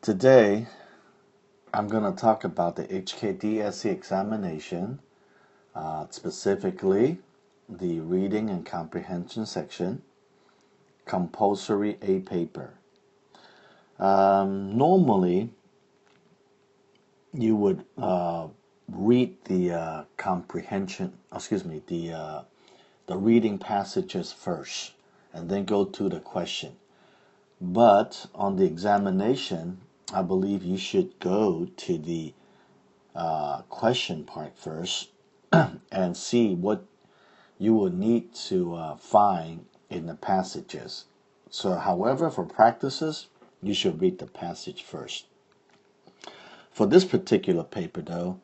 Today, I'm going to talk about the Hkdse examination, specifically the reading and comprehension section, compulsory A paper. Normally, you would read the the reading passages first, and then go to the question. But on the examination, I believe you should go to the question part first and see what you will need to find in the passages. So, however, for practices, you should read the passage first. For this particular paper, though,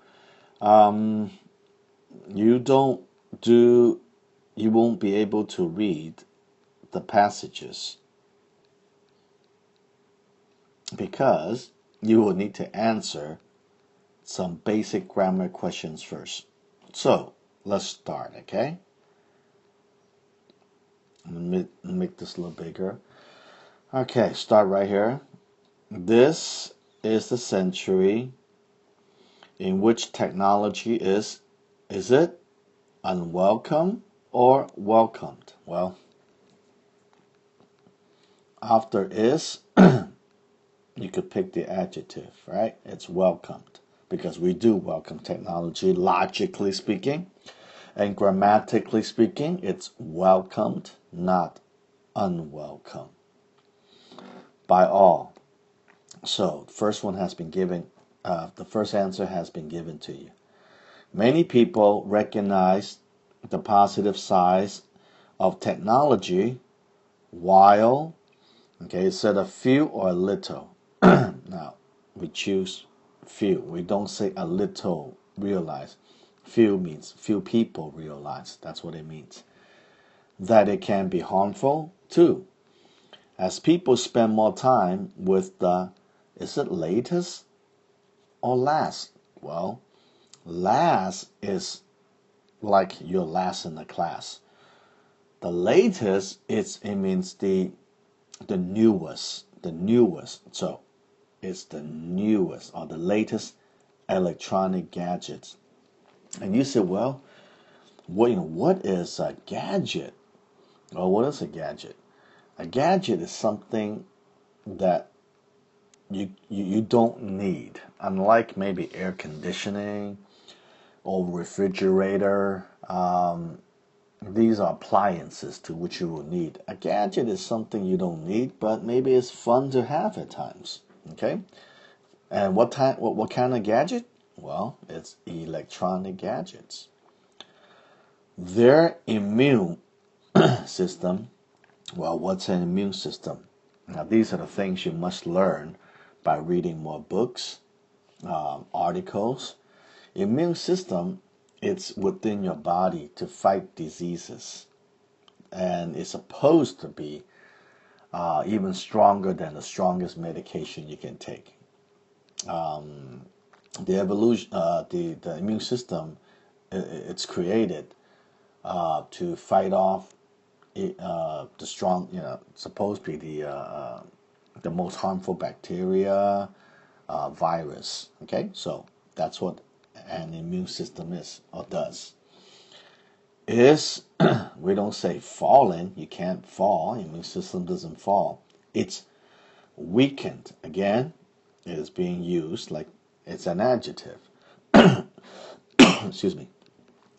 you won't be able to read the passages because you will need to answer some basic grammar questions first. So let's start, okay? Make this a little bigger. Okay, start right here. This is the century in which technology is it unwelcome or welcomed? Well, after is, you could pick the adjective, right? It's welcomed because we do welcome technology, logically speaking. And grammatically speaking, it's welcomed, not unwelcome, by all. So, first one has been given, the first answer has been given to you. Many people recognize the positive sides of technology while, okay, instead of few or little. Now, we choose few. We don't say a little realize. Few means few people realize. That's what it means. That it can be harmful too. As people spend more time with the, is it latest or last? Well, last is like you're last in the class. The latest it means the newest, So it's the newest or the latest electronic gadgets. And you say, well, what is a gadget? Well, what is a gadget? A gadget is something that you don't need, unlike maybe air conditioning or refrigerator. These are appliances to which you will need. A gadget is something you don't need, but maybe it's fun to have at times. Okay, and what kind of gadget? Well, it's electronic gadgets. Their immune system. Well, what's an immune system? Now, these are the things you must learn by reading more books, articles. Immune system, it's within your body to fight diseases, and it's supposed to be even stronger than the strongest medication you can take. The evolution, the immune system, it's created to fight off the strong, supposed to be the most harmful bacteria, virus. Okay, so that's what an immune system is or does. Is we don't say falling. You can't fall. Immune system doesn't fall. It's weakened. Again, it is being used like it's an adjective. Excuse me.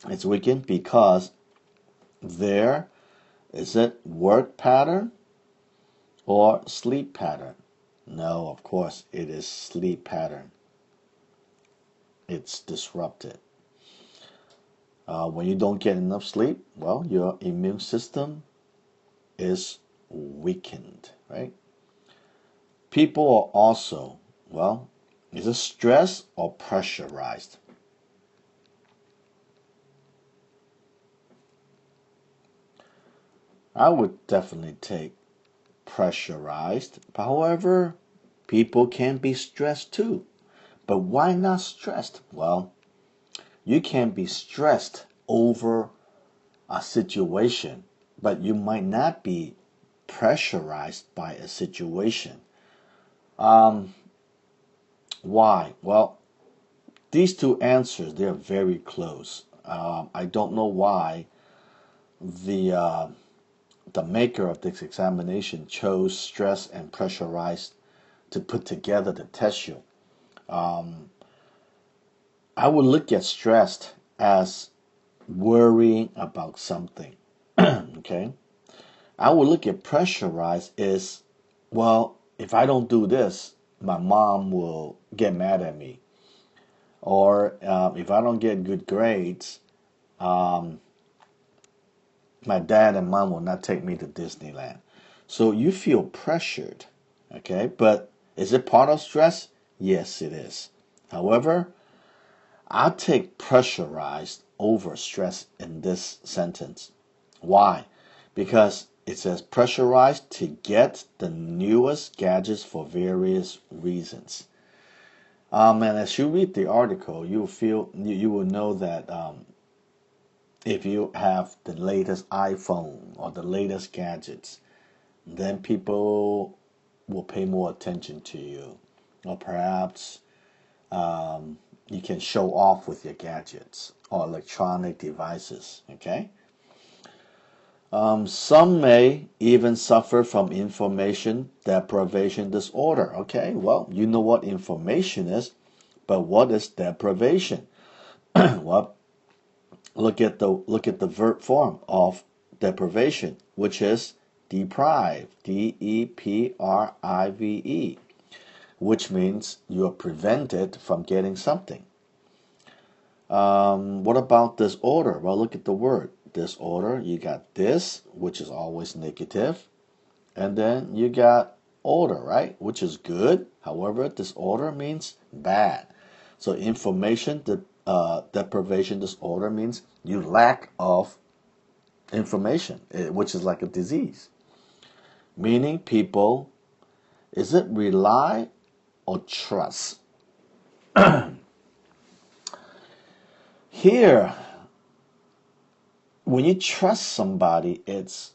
It's weakened because there is it work pattern or sleep pattern? No, of course it is sleep pattern. It's disrupted. When you don't get enough sleep, well, your immune system is weakened, right? People are also, well, is it stressed or pressurized? I would definitely take pressurized. However, people can be stressed too. But why not stressed? Well, you can be stressed over a situation, but you might not be pressurized by a situation. Why? Well, these two answers, they're very close. I don't know why the the maker of this examination chose stress and pressurized to put together to test you. I would look at stressed as worrying about something. Okay? I would look at pressurized as, well, if I don't do this, my mom will get mad at me. Or if I don't get good grades, um, my dad and mom will not take me to Disneyland. So you feel pressured, okay? But is it part of stress? Yes, it is. However, I'll take pressurized over stress in this sentence. Why? Because it says pressurized to get the newest gadgets for various reasons. And as you read the article, you will know that if you have the latest iPhone or the latest gadgets, then people will pay more attention to you. Or perhaps you can show off with your gadgets or electronic devices. Okay. Some may even suffer from information deprivation disorder. Okay, well, you know what information is, but what is deprivation? Well, look at the verb form of deprivation, which is deprive, deprive, which means you are prevented from getting something. What about disorder? Well, look at the word disorder. You got this, which is always negative, and then you got order, right, which is good. However, disorder means bad. So information deprivation disorder means you lack of information, which is like a disease. Meaning people, is it rely or trust? Here, when you trust somebody, it's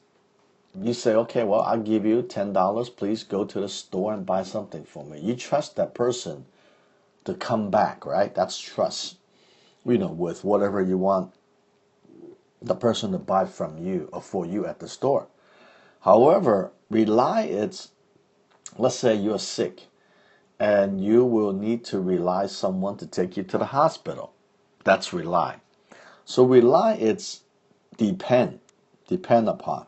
you say, okay, well, I'll give you $10. Please go to the store and buy something for me. You trust that person to come back, right? That's trust. With whatever you want the person to buy from you or for you at the store. However, rely, it's, let's say you're sick and you will need to rely someone to take you to the hospital. That's rely. So rely, it's depend upon.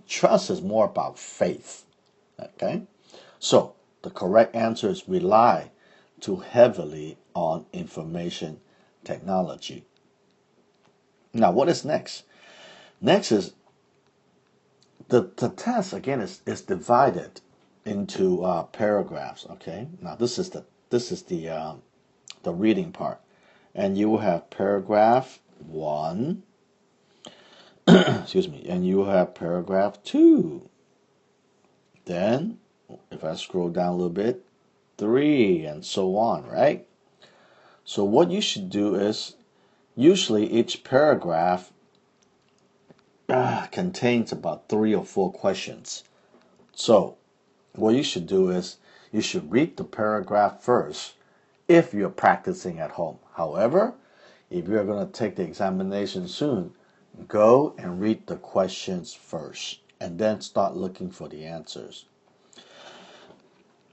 Trust is more about faith. Okay? So the correct answer is rely too heavily on information technology. Now, what is next? Next is the test again is divided into paragraphs. Okay. Now this is the reading part, and you will have paragraph 1. Excuse me, and you will have paragraph 2. Then, if I scroll down a little bit, 3, and so on. Right. So what you should do is, usually each paragraph contains about 3 or 4 questions. So what you should do is you should read the paragraph first if you're practicing at home. However, if you're going to take the examination soon, go and read the questions first and then start looking for the answers.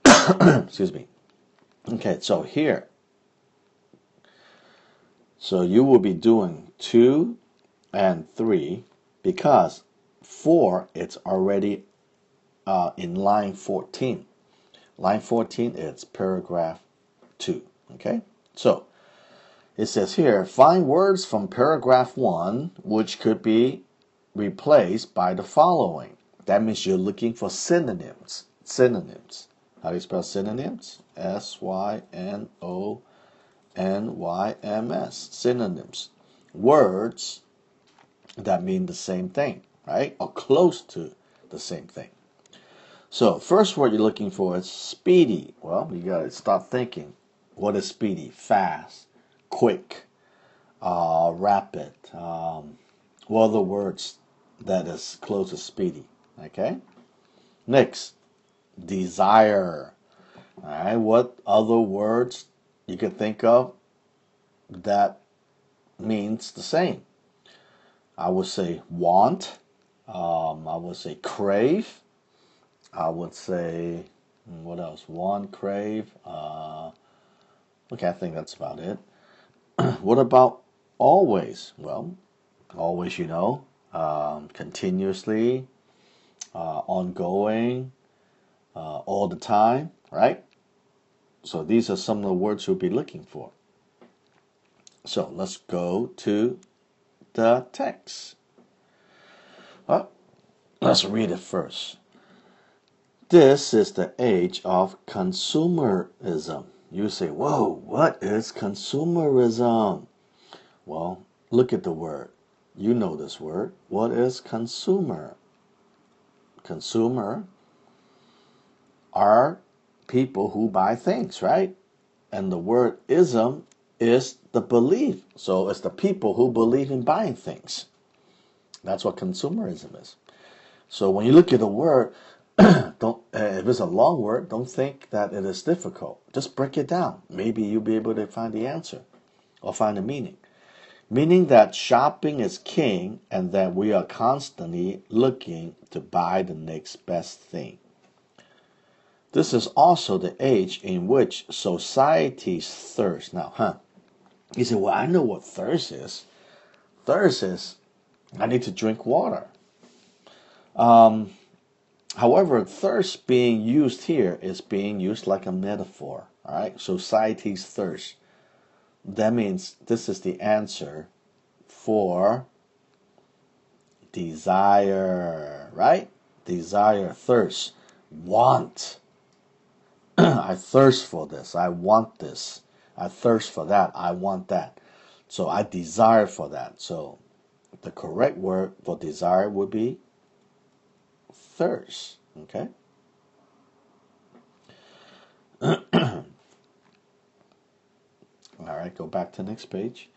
Excuse me. Okay, so here. So you will be doing 2 and 3 because 4, it's already in line 14. Line 14, it's paragraph 2. Okay? So, it says here, find words from paragraph 1 which could be replaced by the following. That means you're looking for synonyms. Synonyms. How do you spell synonyms? synonyms. Synonyms. Words that mean the same thing, right? Or close to the same thing. So, first word you're looking for is speedy. Well, you got to start thinking. What is speedy? Fast, quick, rapid. What are the words that is close to speedy? Okay. Next, desire. All right? What other words you can think of that means the same? I would say want. I would say crave. I would say, what else? Want, crave. Okay, I think that's about it. What about always? Well, always, continuously, ongoing, all the time, right? So these are some of the words you'll be looking for. So let's go to the text. Well, let's read it first. This is the age of consumerism. You say, whoa, what is consumerism? Well, look at the word. You know this word. What is consumer? Consumer are people who buy things, right? And the word ism is the belief. So it's the people who believe in buying things. That's what consumerism is. So when you look at the word, don't if it's a long word, don't think that it is difficult. Just break it down. Maybe you'll be able to find the answer or find the meaning. Meaning that shopping is king and that we are constantly looking to buy the next best thing. This is also the age in which society's thirst. Now, you say, well, I know what thirst is. Thirst is, I need to drink water. However, thirst being used here is being used like a metaphor. All right, society's thirst. That means this is the answer for desire, right? Desire, thirst, want. I thirst for this. I want this. I thirst for that. I want that. So I desire for that. So the correct word for desire would be thirst. Okay? All right, go back to the next page.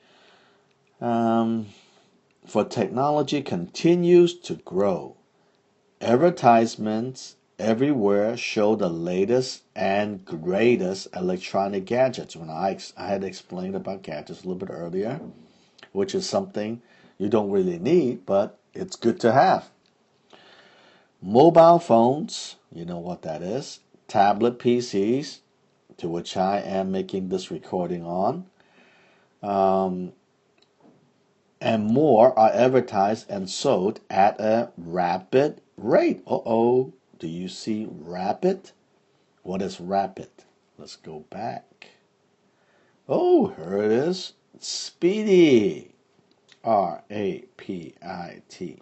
For technology continues to grow. Advertisements everywhere show the latest and greatest electronic gadgets. When I had explained about gadgets a little bit earlier, which is something you don't really need, but it's good to have. Mobile phones, you know what that is. Tablet PCs, to which I am making this recording on. And more are advertised and sold at a rapid rate. Uh-oh, do you see rapid? What is rapid? Let's go back. Oh, here it is. Speedy. R-A-P-I-T.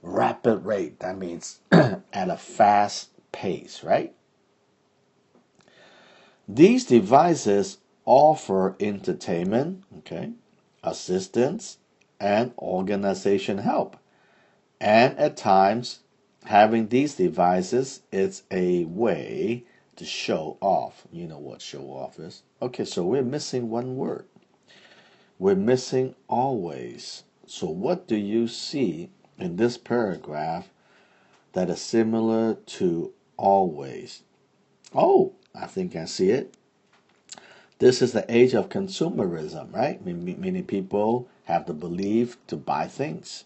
Rapid rate. That means at a fast pace, right? These devices offer entertainment, okay, assistance, and organization help. And at times, having these devices is a way to show off. You know what show off is. Okay, so we're missing one word. We're missing always. So what do you see in this paragraph that is similar to always? Oh, I think I see it. This is the age of consumerism, right? Meaning people have the belief to buy things.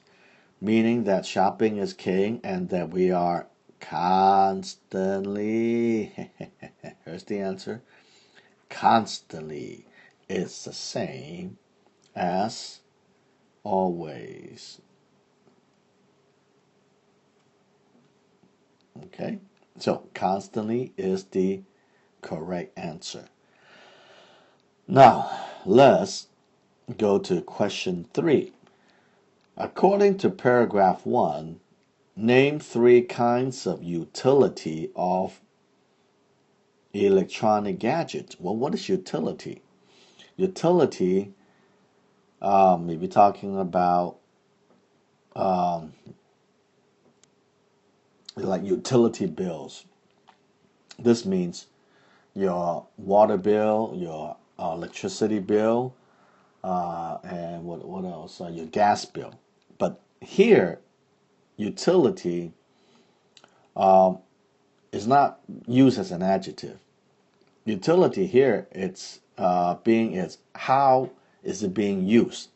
Meaning that shopping is king and that we are constantly, here's the answer, constantly is the same as always. Okay, so constantly is the correct answer. Now, let's go to question 3. According to paragraph 1, name 3 kinds of utility of electronic gadgets. Well, what is utility? Utility, maybe talking about like utility bills. This means your water bill, your electricity bill, and what else? Your gas bill. But here, utility is not used as an adjective. utility here, it's how is it being used,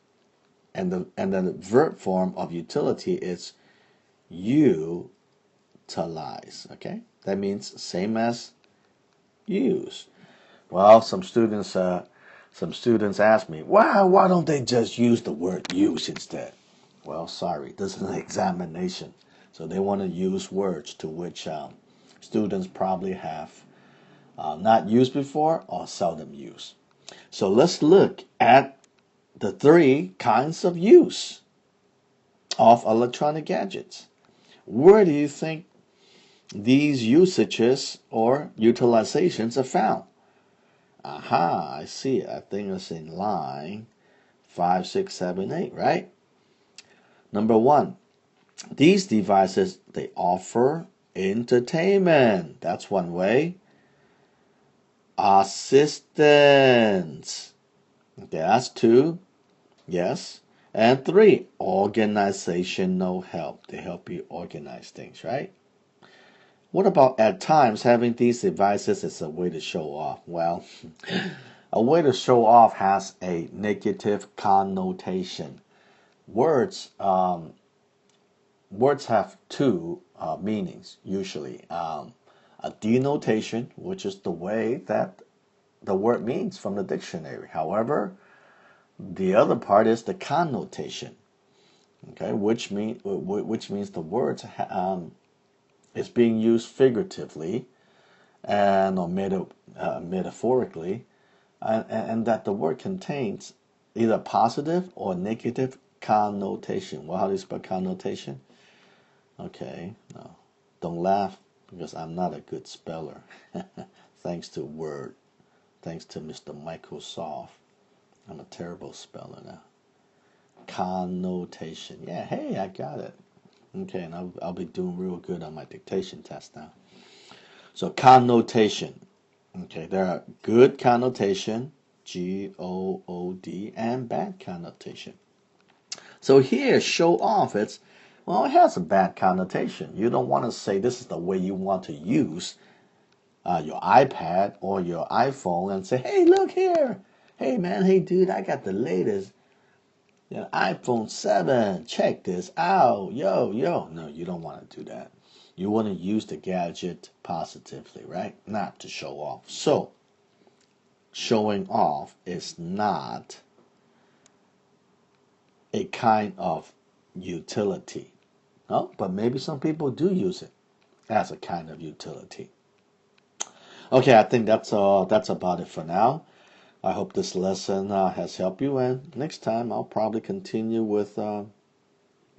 and then the verb form of utility is utilize. Okay, that means same as use. Well, some students ask me, why don't they just use the word use instead? Well, sorry, this is an examination, so they want to use words to which students probably have not used before or seldom used. So let's look at the 3 kinds of use of electronic gadgets. Where do you think these usages or utilizations are found? Aha, I see it. I think it's in line 5, 6, 7, 8, right? Number 1, these devices, they offer entertainment. That's one way. Assistance. Okay, that's 2. Yes. And 3, organizational help. They help you organize things, right? What about at times having these devices as a way to show off? Well, a way to show off has a negative connotation. Words have 2 meanings usually. A denotation, which is the way that the word means from the dictionary. However, the other part is the connotation, okay, which means the words is being used figuratively and or metaphorically, and that the word contains either positive or negative connotation. Well, how do you spell connotation? Okay, no, don't laugh because I'm not a good speller. Thanks to Word, thanks to Mr. Microsoft, I'm a terrible speller now. Connotation. Yeah, hey, I got it. Okay, and I'll be doing real good on my dictation test now. So connotation. Okay, there are good connotation, G-O-O-D, and bad connotation. So here, show off, it has a bad connotation. You don't want to say this is the way you want to use your iPad or your iPhone and say, hey, look here. Hey, man, hey, dude, I got the latest iPhone 7. Check this out. Yo. No, you don't want to do that. You want to use the gadget positively, right? Not to show off. So, showing off is not a kind of utility. No, but maybe some people do use it as a kind of utility. Okay, I think that's about it for now. I hope this lesson has helped you, and next time I'll probably continue with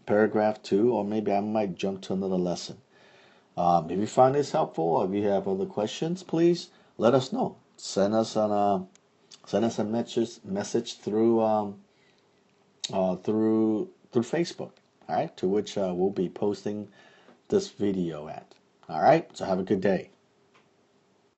paragraph 2, or maybe I might jump to another lesson. If you find this helpful, or if you have other questions, please let us know. Send us a message through Facebook. All right, to which we'll be posting this video at. All right, so have a good day.